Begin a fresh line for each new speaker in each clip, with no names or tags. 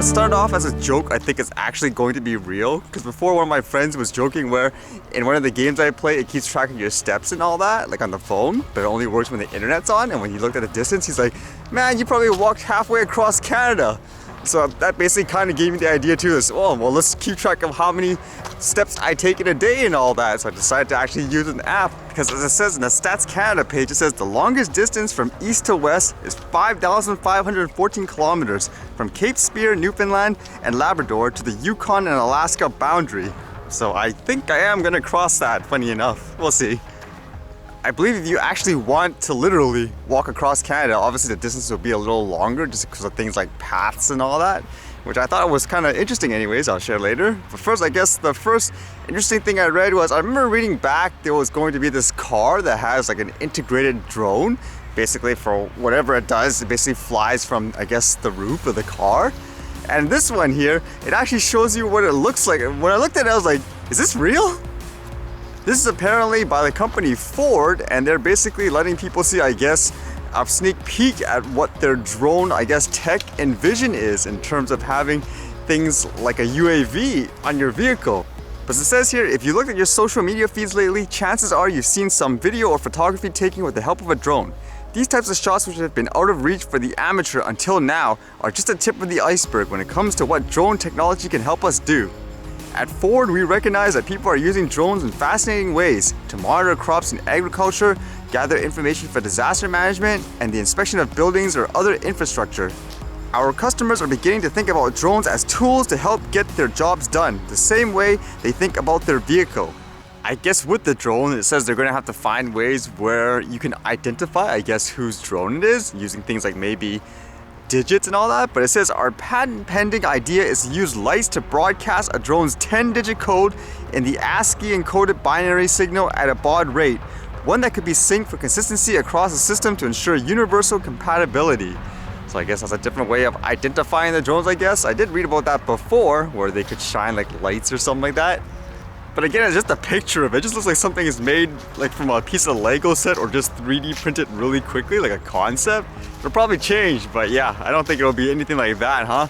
what started off as a joke I think is actually going to be real, because before one of my friends was joking where in one of the games I play it keeps track of your steps and all that, like on the phone, but it only works when the internet's on, and when he looked at the distance he's like, man, you probably walked halfway across Canada. So that basically kind of gave me the idea too, is, oh, well, let's keep track of how many steps I take in a day and all that. So I decided to actually use an app, because as it says in the Stats Canada page, it says the longest distance from east to west is 5,514 kilometers from Cape Spear, Newfoundland and Labrador to the Yukon and Alaska boundary. So I think I am gonna cross that, funny enough. We'll see. I believe if you actually want to literally walk across Canada, obviously the distance will be a little longer just because of things like paths and all that, which I thought was kind of interesting anyways, I'll share later. But first, I guess the first interesting thing I read was, I remember reading back there was going to be this car that has like an integrated drone. Basically for whatever it does, it basically flies from, I guess, the roof of the car. And this one here, it actually shows you what it looks like. And when I looked at it, I was like, is this real? This is apparently by the company Ford, and they're basically letting people see, I guess, a sneak peek at what their drone, I guess, tech and vision is in terms of having things like a UAV on your vehicle. But it says here, if you look at your social media feeds lately, chances are you've seen some video or photography taken with the help of a drone. These types of shots, which have been out of reach for the amateur until now, are just a tip of the iceberg when it comes to what drone technology can help us do. At Ford, we recognize that people are using drones in fascinating ways to monitor crops in agriculture, gather information for disaster management, and the inspection of buildings or other infrastructure. Our customers are beginning to think about drones as tools to help get their jobs done, the same way they think about their vehicle. I guess with the drone, it says they're going to have to find ways where you can identify, I guess, whose drone it is, using things like maybe digits and all that, but it says our patent pending idea is to use lights to broadcast a drone's 10-digit code in the ASCII encoded binary signal at a baud rate, one that could be synced for consistency across the system to ensure universal compatibility. So I guess that's a different way of identifying the drones, I guess. I did read about that before, where they could shine like lights or something like that. But again, it's just a picture of it. It just looks like something is made like from a piece of Lego set or just 3D printed really quickly, like a concept. It'll probably change, but yeah, I don't think it'll be anything like that, huh?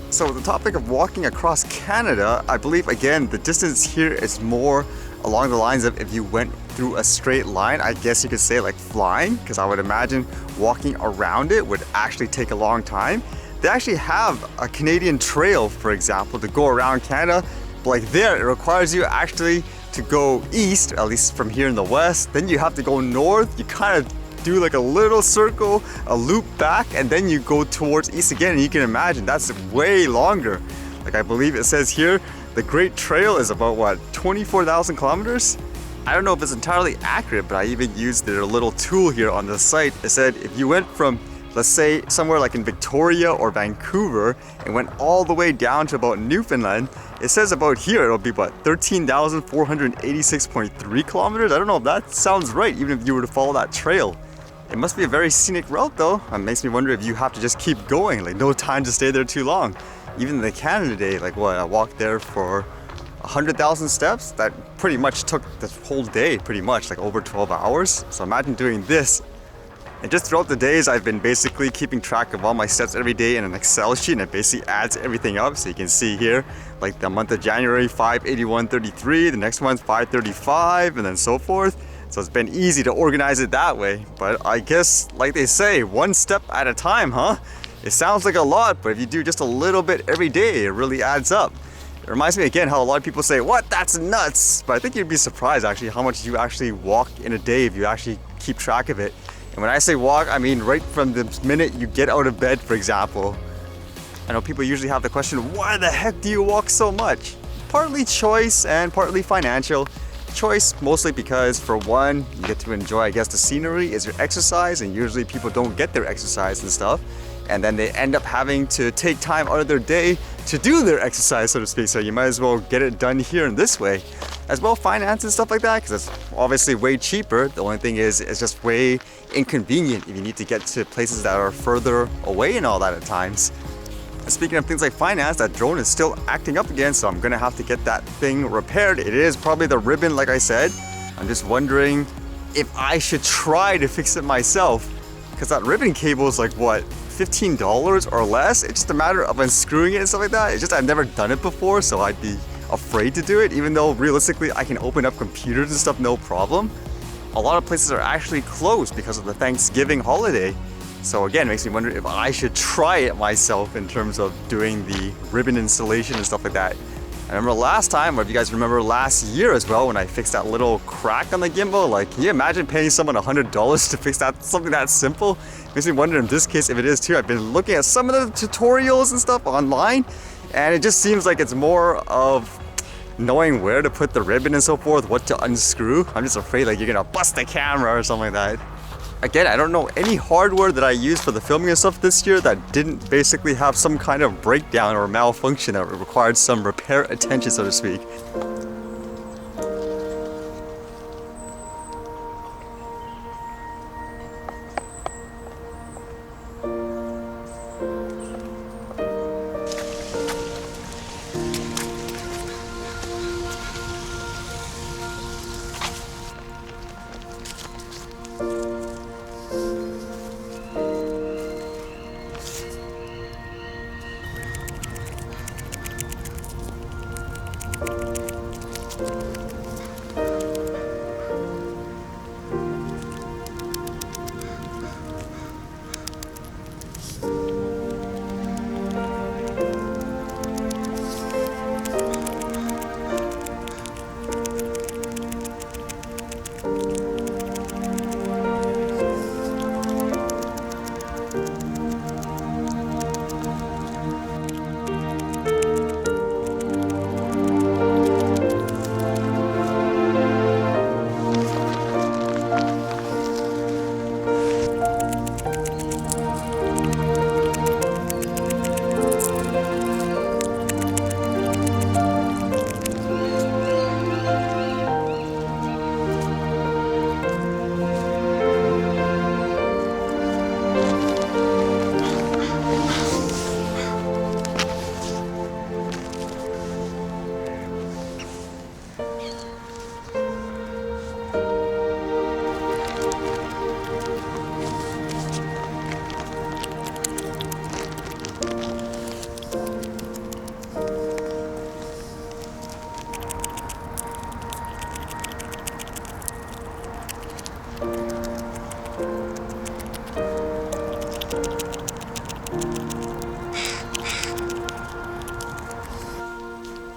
So the topic of walking across Canada, I believe again, the distance here is more along the lines of if you went through a straight line, I guess you could say like flying, because I would imagine walking around it would actually take a long time. They actually have a Canadian trail, for example, to go around Canada. But like there, it requires you actually to go east, at least from here in the west. Then you have to go north. You kind of do like a little circle, a loop back, and then you go towards east again. And you can imagine that's way longer. Like I believe it says here, the Great Trail is about what, 24,000 kilometers? I don't know if it's entirely accurate, but I even used their little tool here on the site. It said if you went from, let's say, somewhere like in Victoria or Vancouver and went all the way down to about Newfoundland, it says about here it'll be what, 13,486.3 kilometers? I don't know if that sounds right, even if you were to follow that trail. It must be a very scenic route though. It makes me wonder if you have to just keep going, like no time to stay there too long. Even the Canada Day, like what, I walked there for 100,000 steps? That pretty much took the whole day, pretty much, like over 12 hours. So imagine doing this. And just throughout the days, I've been basically keeping track of all my steps every day in an Excel sheet, and it basically adds everything up. So you can see here, like the month of January, 581.33, the next one's 535, and then so forth. So it's been easy to organize it that way. But I guess, like they say, one step at a time, huh? It sounds like a lot, but if you do just a little bit every day, it really adds up. It reminds me again how a lot of people say, what, that's nuts. But I think you'd be surprised actually how much you actually walk in a day if you actually keep track of it. And when I say walk, I mean right from the minute you get out of bed, for example. I know people usually have the question, why the heck do you walk so much? Partly choice and partly financial. Choice mostly because, for one, you get to enjoy, I guess, the scenery is your exercise, and usually people don't get their exercise and stuff. And then they end up having to take time out of their day to do their exercise, so to speak. So you might as well get it done here in this way. As well, finance and stuff like that, because it's obviously way cheaper. The only thing is, it's just way inconvenient if you need to get to places that are further away and all that at times. And speaking of things like finance, that drone is still acting up again, so I'm gonna have to get that thing repaired. It is probably the ribbon, like I said. I'm just wondering if I should try to fix it myself, because that ribbon cable is like, what, $15 or less. It's just a matter of unscrewing it and stuff like that. It's just I've never done it before, so I'd be afraid to do it, even though realistically I can open up computers and stuff no problem. A lot of places are actually closed because of the Thanksgiving holiday. So again, it makes me wonder if I should try it myself in terms of doing the ribbon installation and stuff like that. I remember last time, or if you guys remember last year as well, when I fixed that little crack on the gimbal, like, can you imagine paying someone $100 to fix that, something that simple? Makes me wonder in this case if it is too. I've been looking at some of the tutorials and stuff online, and it just seems like it's more of knowing where to put the ribbon and so forth, what to unscrew. I'm just afraid like you're gonna bust the camera or something like that. Again, I don't know any hardware that I used for the filming and stuff this year that didn't basically have some kind of breakdown or malfunction that required some repair attention, so to speak.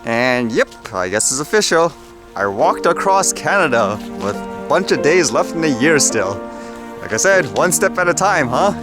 And yep, I guess it's official. I walked across Canada with a bunch of days left in the year still. Like I said, one step at a time, huh?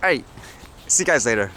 Alright, see you guys later.